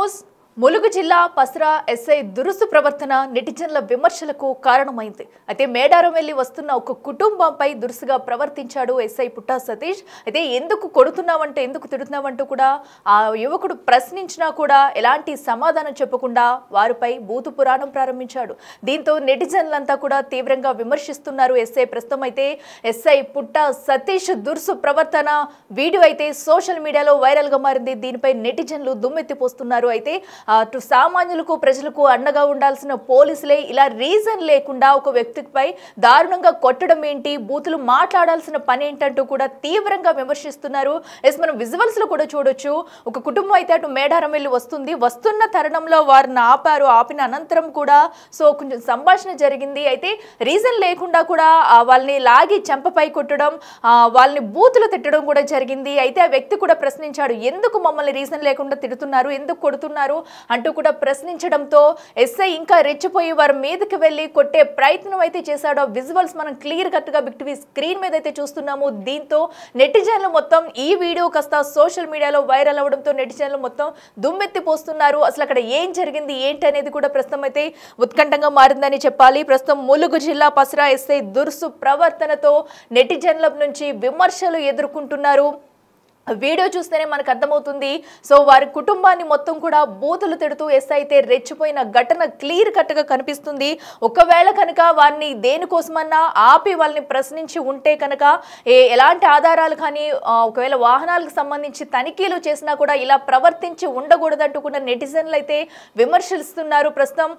News Mulugu జిల్లా Pasara SI దురుసు ప్రవర్తన నెటిజన్ల విమర్శలకు కారణమైంది. అయితే మేడారం వెళ్లి వస్తున్న ఒక కుటుంబంపై దురుసుగా ప్రవర్తించాడు ఎస్ఐ పుట్టా సతీష్. అయితే ఎందుకు కొడుతున్నావంటే ఎందుకు తిడుతున్నావంటూ కూడా ఆ యువకుడు ప్రశ్నించినా కూడా ఎలాంటి సమాధానం చెప్పకుండా వారిపై బూతు పురాణం ప్రారంభించాడు. దీంతో నెటిజన్లంతా కూడా తీవ్రంగా విమర్శిస్తున్నారు. ఎస్ఐ ప్రస్తుతం అయితే ఎస్ఐ పుట్టా సతీష్ దురుసు ప్రవర్తన వీడియో అయితే సోషల్ మీడియాలో వైరల్ గా మారింది. దీనిపై నెటిజన్లు దుమ్మెత్తిపోస్తున్నారు. అయితే అటు సామాన్యులకు ప్రజలకు అండగా ఉండాల్సిన పోలీసులే ఇలా రీజన్ లేకుండా ఒక వ్యక్తిపై దారుణంగా కొట్టడం ఏంటి, బూతులు మాట్లాడాల్సిన పని ఏంటంటూ కూడా తీవ్రంగా విమర్శిస్తున్నారు. మనం విజువల్స్ లో కూడా చూడొచ్చు. ఒక కుటుంబం అయితే అటు మేడారం వెళ్ళి వస్తున్న తరుణంలో వారిని ఆపిన అనంతరం కూడా కొంచెం సంభాషణ జరిగింది. అయితే రీజన్ లేకుండా కూడా వాళ్ళని లాగి చెంపపై కొట్టడం, వాళ్ళని బూతులు తిట్టడం కూడా జరిగింది. అయితే ఆ వ్యక్తి కూడా ప్రశ్నించాడు, ఎందుకు మమ్మల్ని రీజన్ లేకుండా తిడుతున్నారు, ఎందుకు కొడుతున్నారు అంటూ కూడా ప్రశ్నించడంతో ఎస్ఐ ఇంకా రెచ్చిపోయి వారి మీదకి వెళ్లి కొట్టే ప్రయత్నం అయితే చేశాడు. విజువల్స్ మనం క్లియర్ కట్ గా బిగ్ టీవీ స్క్రీన్ మీద అయితే చూస్తున్నాము. దీంతో నెటిజన్లు మొత్తం ఈ వీడియో కాస్త సోషల్ మీడియాలో వైరల్ అవడంతో నెటిజన్లు మొత్తం దుమ్మెత్తిపోస్తున్నారు. అసలు అక్కడ ఏం జరిగింది ఏంటి అనేది కూడా ప్రస్తుతం అయితే ఉత్కంఠంగా మారిందని చెప్పాలి. ప్రస్తుతం ములుగు జిల్లా పసరా ఎస్ఐ దురుసు ప్రవర్తనతో నెటిజన్ల నుంచి విమర్శలు ఎదుర్కొంటున్నారు. వీడియో చూస్తేనే మనకు అర్థమవుతుంది. వారి కుటుంబాన్ని మొత్తం కూడా బూతులు తిడుతూ ఎస్ఐ అయితే రెచ్చిపోయిన ఘటన క్లియర్ కట్ గా కనిపిస్తుంది. ఒకవేళ కనుక వారిని దేనికోసమన్నా ఆపి వాళ్ళని ప్రశ్నించి ఉంటే కనుక ఎలాంటి ఆధారాలు కానీ ఒకవేళ వాహనాలకు సంబంధించి తనిఖీలు చేసినా కూడా ఇలా ప్రవర్తించి ఉండకూడదంటూ కూడా నెటిజన్లు అయితే విమర్శిస్తున్నారు. ప్రస్తుతం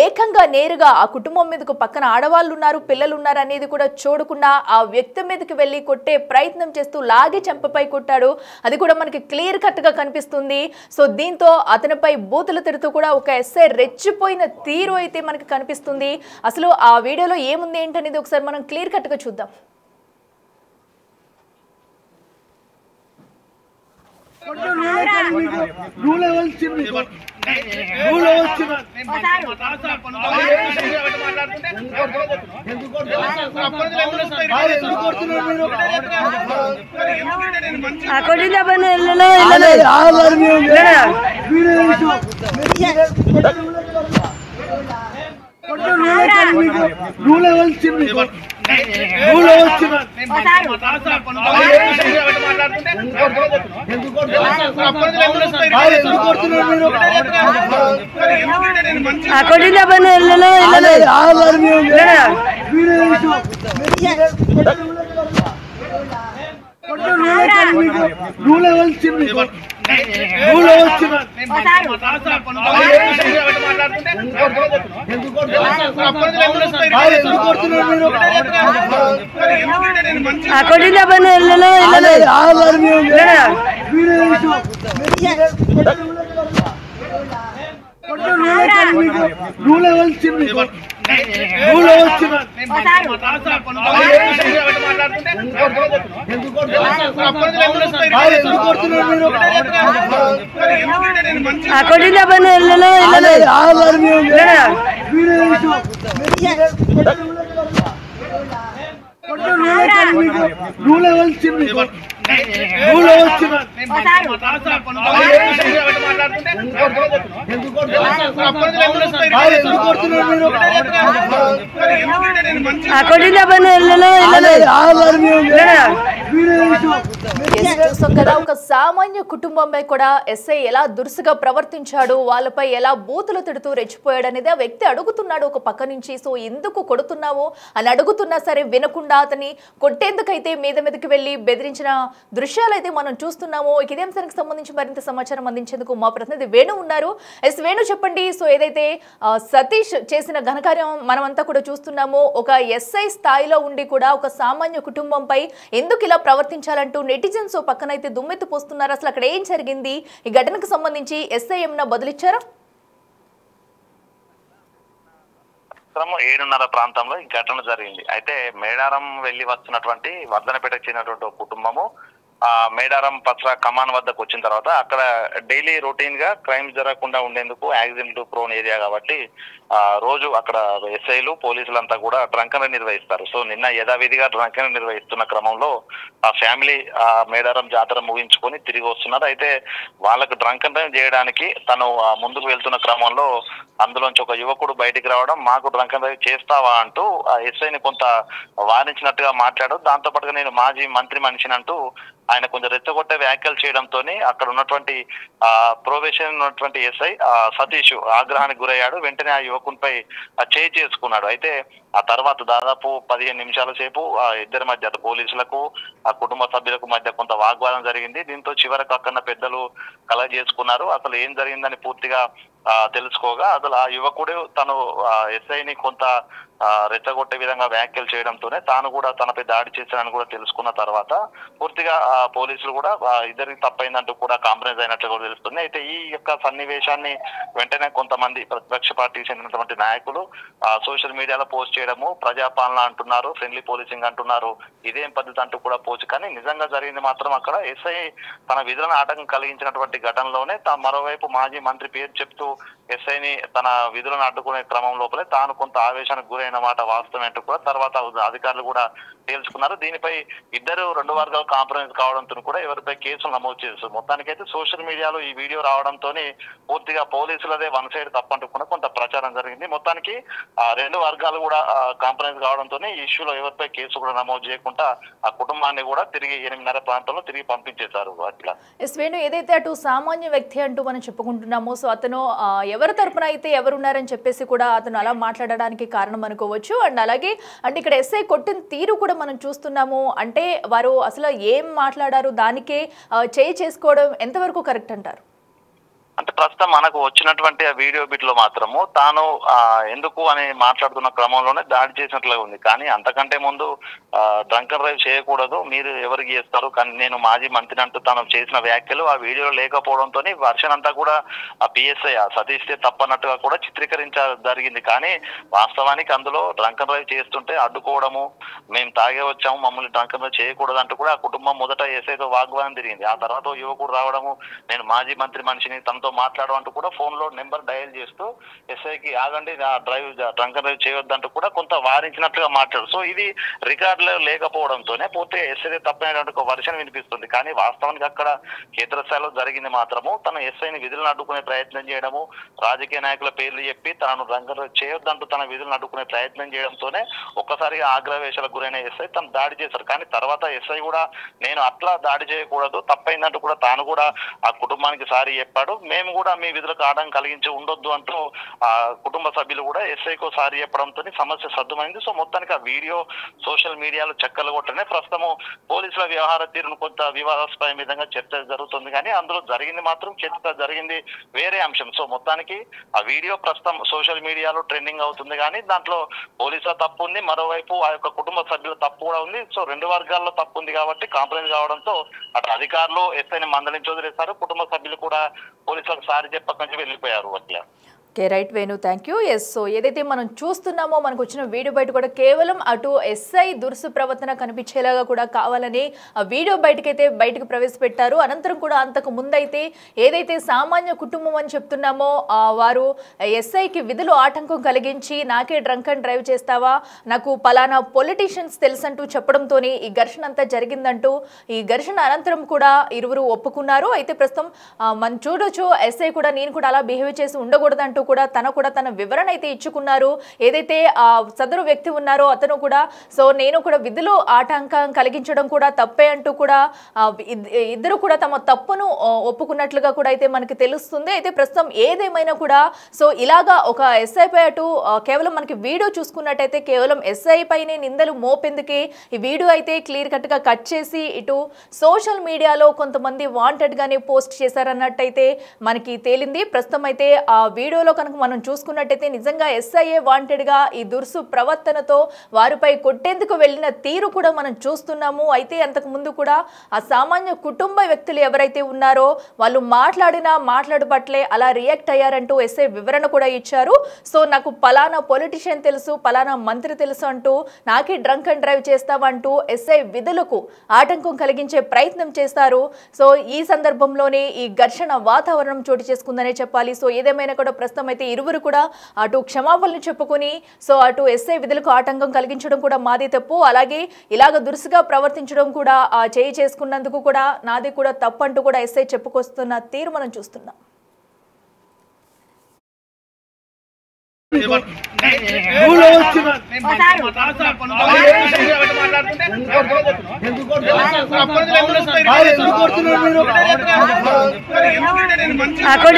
ఏకంగా నేరుగా ఆ కుటుంబం మీదకు పక్కన ఆడవాళ్ళు ఉన్నారు, పిల్లలు ఉన్నారు అనేది కూడా చూడకుండా ఆ వ్యక్తి మీదకి వెళ్ళి కొట్టే ప్రయత్నం చేస్తూ లాగి చెంపపై కొట్టాడు. అది కూడా మనకి క్లియర్ కట్ గా కనిపిస్తుంది. దీంతో అతనిపై బూతులు తిడుతూ కూడా ఒక ఎస్ఐ రెచ్చిపోయిన తీరు అయితే మనకి కనిపిస్తుంది. అసలు ఆ వీడియోలో ఏముంది ఏంటనేది ఒకసారి మనం క్లియర్ కట్ గా చూద్దాం. ఒక సామాన్య కుటుంబంపై కూడా ఎస్ఐ ఎలా దురుసుగా ప్రవర్తించాడు, వాళ్ళపై ఎలా బూతులు తిడుతూ రెచ్చిపోయాడు అనేది ఆ వ్యక్తి అడుగుతున్నాడు ఒక పక్క నుంచి. ఎందుకు కొడుతున్నావు అని అడుగుతున్నా సరే వినకుండా అతని కొట్టేందుకైతే మీదకి వెళ్లి బెదిరించిన దృశ్యాలు అయితే మనం చూస్తున్నాము. ఇదే అంశానికి సంబంధించి మరింత సమాచారం అందించేందుకు మా ప్రతినిధి వేణు ఉన్నారు. వేణు చెప్పండి, ఏదైతే సతీష్ చేసిన ఘనకార్యం మనమంతా కూడా చూస్తున్నాము. ఒక ఎస్ఐ స్థాయిలో ఉండి కూడా ఒక సామాన్య కుటుంబంపై ఎందుకు ఇలా ప్రవర్తించాలంటూ నెటిజన్స్ పక్కనైతే దుమ్మెత్తిపోస్తున్నారు. అసలు అక్కడ ఏం జరిగింది, ఈ ఘటనకు సంబంధించి ఎస్ఐ ఏమన్నా బదులిచ్చారా? 7:30 ప్రాంతంలో ఈ ఘటన జరిగింది. అయితే మేడారం వెళ్లి వస్తున్నటువంటి వర్ధనపేటకు చెందినటువంటి కుటుంబము మేడారం పత్ర కమాన్ వద్దకు వచ్చిన తర్వాత అక్కడ డైలీ రొటీన్ గా క్రైమ్ జరగకుండా ఉండేందుకు యాక్సిడెంట్ ప్రోన్ ఏరియా కాబట్టి రోజు అక్కడ ఎస్ఐలు పోలీసులంతా కూడా డ్రంకన్ నిర్వహిస్తారు. సో నిన్న యథావిధిగా డ్రంకన్ నిర్వహిస్తున్న క్రమంలో ఆ ఫ్యామిలీ మేడారం జాతర ముగించుకొని తిరిగి వస్తున్నారు. అయితే వాళ్ళకు డ్రంకన్ చేయడానికి తను ముందుకు వెళ్తున్న క్రమంలో అందులోంచి ఒక యువకుడు బయటికి రావడం, మాకు డ్రంకన్ డ్రైవ్ చేస్తావా అంటూ ఆ ఎస్ఐని కొంత వారించినట్టుగా మాట్లాడు. దాంతో పాటుగా నేను మాజీ మంత్రి మనిషిని అంటూ ఆయన కొంచెం రెచ్చగొట్టే వ్యాఖ్యలు చేయడంతో అక్కడ ఉన్నటువంటి ప్రొబేషన్ ఉన్నటువంటి ఎస్ఐ సతీష్ ఆగ్రహానికి గురయ్యాడు. వెంటనే ఆ యువకునిపై చేయి చేసుకున్నాడు. అయితే ఆ తర్వాత దాదాపు 15 నిమిషాల సేపు ఇద్దరి మధ్య పోలీసులకు ఆ కుటుంబ సభ్యులకు మధ్య కొంత వాగ్వాదం జరిగింది. దీంతో చివరకు అక్కడ పెద్దలు కలగ చేసుకున్నారు. అసలు ఏం జరిగిందని పూర్తిగా తెలుసుకోగా అసలు ఆ యువకుడు తను ఎస్ఐని కొంత రెచ్చగొట్టే విధంగా వ్యాఖ్యలు చేయడంతోనే తాను కూడా తనపై దాడి చేశానని కూడా తెలుసుకున్న తర్వాత పూర్తిగా పోలీసులు కూడా ఇద్దరికి తప్పైందంటూ కూడా కాంప్రమైజ్ అయినట్లు కూడా తెలుస్తుంది. అయితే ఈ యొక్క సన్నివేశాన్ని వెంటనే కొంతమంది ప్రతిపక్ష పార్టీకి చెందినటువంటి నాయకులు సోషల్ మీడియాలో పోస్ట్ చేయడము, ప్రజాపాలన అంటున్నారు, ఫ్రెండ్లీ పోలీసింగ్ అంటున్నారు, ఇదేం పద్ధతి అంటూ కూడా పోస్ట్. కానీ నిజంగా జరిగింది మాత్రం అక్కడ ఎస్ఐ తన విధులను ఆటంకం కలిగించినటువంటి ఘటనలోనే మరోవైపు మాజీ మంత్రి పేరు చెప్తూ ఎస్ఐని తన విధులను అడ్డుకునే క్రమం లోపలే తాను కొంత ఆవేశానికి గురైన మాట వాస్తవం కూడా తర్వాత అధికారులు కూడా తేల్చుకున్నారు. దీనిపై ఇద్దరు రెండు వర్గాలు కాంప్రమైజ్ కావడంతో కూడా ఎవరిపై కేసులు నమోదు చేస్తారు. మొత్తానికైతే సోషల్ మీడియాలో ఈ వీడియో రావడంతో పూర్తిగా పోలీసులదే వన్ సైడ్ తప్పంటూ కూడా కొంత ప్రచారం జరిగింది. మొత్తానికి రెండు వర్గాలు కూడా కాంప్రమైజ్ కావడంతో ఈ ఇష్యూలో ఎవరిపై కేసు కూడా నమోదు చేయకుండా ఆ కుటుంబాన్ని కూడా తిరిగి 8:30 ప్రాంతంలో తిరిగి పంపించేశారు. అట్లా వేణు, ఏదైతే అటు సామాన్య వ్యక్తి అంటూ మనం చెప్పుకుంటున్నామో, సో అతను ఎవరి తరపున అయితే ఎవరున్నారని చెప్పేసి కూడా అతను అలా మాట్లాడడానికి కారణం అనుకోవచ్చు. అండ్ అలాగే అంటే ఇక్కడ ఎస్ఐ కొట్టిన తీరు కూడా మనం చూస్తున్నాము. అంటే వారు అసలు ఏం మాట్లాడారు, దానికే చేయి చేసుకోవడం ఎంతవరకు కరెక్ట్ అంటారు? అంటే ప్రస్తుతం మనకు వచ్చినటువంటి ఆ వీడియో బిట్ లో మాత్రము తాను ఎందుకు అని మాట్లాడుతున్న క్రమంలోనే దాడి చేసినట్లుగా ఉంది. కానీ అంతకంటే ముందు డ్రంకన్ డ్రైవ్ చేయకూడదు, మీరు ఎవరికి చేస్తారు, కానీ నేను మాజీ మంత్రి అంటూ తాను చేసిన వ్యాఖ్యలు ఆ వీడియోలో లేకపోవడంతో వర్షన్ అంతా కూడా ఆ పిఎస్ఐ సతీష్ తప్పన్నట్టుగా కూడా చిత్రీకరించ జరిగింది. కానీ వాస్తవానికి అందులో డ్రంకన్ డ్రైవ్ చేస్తుంటే అడ్డుకోవడము, మేము తాగే వచ్చాము, మమ్మల్ని డ్రంకన్ డ్రైవ్ చేయకూడదు అంటూ కూడా ఆ కుటుంబం మొదట ఎస్ఐతో వాగ్వాదం జరిగింది. ఆ తర్వాత యువకుడు రావడము, నేను మాజీ మంత్రి మనిషిని, తనతో మాట్లాడమంటూ కూడా ఫోన్ లో నెంబర్ డయల్ చేస్తూ ఎస్ఐకి ఆగండి, డ్రంకన్ డ్రైవ్ చేయొద్దంటూ కూడా కొంత వారించినట్లుగా మాట్లాడు. సో ఇది రికార్డులో లేకపోవడంతోనే పూర్తిగా ఎస్ఐ తప్పైనటువంటి ఒక వర్షన్ వినిపిస్తుంది. కానీ వాస్తవానికి అక్కడ క్షేత్రస్థాయిలో జరిగింది మాత్రము తన ఎస్ఐని విధులను అడ్డుకునే ప్రయత్నం చేయడము, రాజకీయ నాయకుల పేర్లు చెప్పి తనను డ్రంకన్ డ్రైవ్ చేయొద్దంటూ తన విధులను అడ్డుకునే ప్రయత్నం చేయడంతోనే ఒక్కసారిగా ఆగ్రహవేశాలకు గురైన ఎస్ఐ తను దాడి చేశారు. కానీ తర్వాత ఎస్ఐ కూడా నేను అట్లా దాడి చేయకూడదు, తప్పైందంటూ కూడా తాను కూడా ఆ కుటుంబానికి సారీ చెప్పాడు. మేము కూడా మీ విధులకు ఆటంకం కలిగించి ఉండొద్దు అంటూ ఆ కుటుంబ సభ్యులు కూడా ఎస్ఐకో సారీ చెప్పడంతో సమస్య సద్దుమైంది. సో మొత్తానికి ఆ వీడియో సోషల్ మీడియాలో చక్కలు కొట్టనే ప్రస్తుతము పోలీసుల వ్యవహార తీరును కొంత వివాదాస్పద విధంగా చర్చ జరుగుతుంది. కానీ అందులో జరిగింది మాత్రం జరిగింది వేరే అంశం. సో మొత్తానికి ఆ వీడియో ప్రస్తుతం సోషల్ మీడియాలో ట్రెండింగ్ అవుతుంది. కానీ దాంట్లో పోలీసుల తప్పు ఉంది, మరోవైపు ఆ యొక్క కుటుంబ సభ్యుల తప్పు కూడా ఉంది. సో రెండు వర్గాల్లో తప్పు ఉంది కాబట్టి కాంప్రమైజ్ కావడంతో అటు అధికారులు ఎస్ఐని మందలించి వదిలేశారు, కుటుంబ సభ్యులు కూడా పోలీసులకు సారి చెప్పక నుంచి వెళ్ళిపోయారు. అట్లా okay, right Venu, thank you. Yes, so ఏదైతే మనం చూస్తున్నామో మనకు వచ్చిన వీడియో బయట కూడా కేవలం అటు ఎస్ఐ దురుసు ప్రవర్తన కనిపించేలాగా కూడా కావాలని ఆ వీడియో బయటకు ప్రవేశపెట్టారు. అనంతరం కూడా అంతకు ముందైతే ఏదైతే సామాన్య కుటుంబం అని చెప్తున్నామో వారు ఎస్ఐకి విధులు ఆటంకం కలిగించి నాకే డ్రంక్ అండ్ డ్రైవ్ చేస్తావా, నాకు పలానా పొలిటీషియన్స్ తెలుసంటూ చెప్పడంతో ఈ ఘర్షణ అంతా జరిగిందంటూ ఈ ఘర్షణ అనంతరం కూడా ఇరువురు ఒప్పుకున్నారు. అయితే ప్రస్తుతం మనం చూడొచ్చు ఎస్ఐ కూడా నేను కూడా అలా బిహేవ్ చేసి ఉండకూడదంటూ కూడా తన వివరణ అయితే ఇచ్చుకున్నారు. ఏదైతే సదరు వ్యక్తి ఉన్నారో అతను కూడా సో నేను కూడా విధులు ఆటంకం కలిగించడం కూడా తప్పే అంటూ కూడా ఇద్దరు కూడా తమ తప్పును ఒప్పుకున్నట్లుగా కూడా అయితే మనకి తెలుస్తుంది. అయితే ప్రస్తుతం ఏదేమైనా కూడా సో ఇలాగా ఒక ఎస్ఐ పై అటు కేవలం మనకి వీడియో చూసుకున్నట్టయితే కేవలం ఎస్ఐ పైనే నిందలు మోపెందుకే ఈ వీడియో అయితే క్లియర్ కట్ గా కట్ చేసి ఇటు సోషల్ మీడియాలో కొంతమంది వాంటెడ్ గానే పోస్ట్ చేశారన్నట్టయితే మనకి తేలింది. ప్రస్తుతం అయితే ఆ వీడియోలో సందర్భంలో కనుక మనం చూసుకున్నట్టయితే నిజంగా ఎస్ఐఏ వాంటెడ్గా ఈ దురుసు ప్రవర్తనతో వారిపై కొట్టేందుకు వెళ్ళిన తీరు కూడా మనం చూస్తున్నాము. అయితే అంతకు ముందు కూడా ఆ సామాన్య కుటుంబ వ్యక్తులు ఎవరైతే ఉన్నారో వాళ్ళు మాట్లాడుబట్లే అలా రియాక్ట్ అయ్యారంటూ ఎస్ఐ వివరణ కూడా ఇచ్చారు. సో నాకు పలానా పొలిటీషియన్ తెలుసు, పలానా మంత్రి తెలుసు అంటూ నాకే డ్రంక్ అండ్ డ్రైవ్ చేస్తామంటూ ఎస్ఐ విధులకు ఆటంకం కలిగించే ప్రయత్నం చేస్తారు. సో ఈ సందర్భంలోనే ఈ ఘర్షణ వాతావరణం చోటు చేసుకుందనే చెప్పాలి. సో ఏదేమైనా కూడా ప్రస్తుతం అయితే ఇరువురు కూడా అటు క్షమాపణలు చెప్పుకొని సో అటు ఎస్ఐ విధులకు ఆటంకం కలిగించడం కూడా మాది తప్పు, అలాగే ఇలాగ దురుసుగా ప్రవర్తించడం కూడా చేయి చేసుకున్నందుకు కూడా నాది కూడా తప్పు అంటూ కూడా ఎస్ఐ చెప్పుకొస్తున్న తీరు మనం చూస్తున్నాం. అక్కడ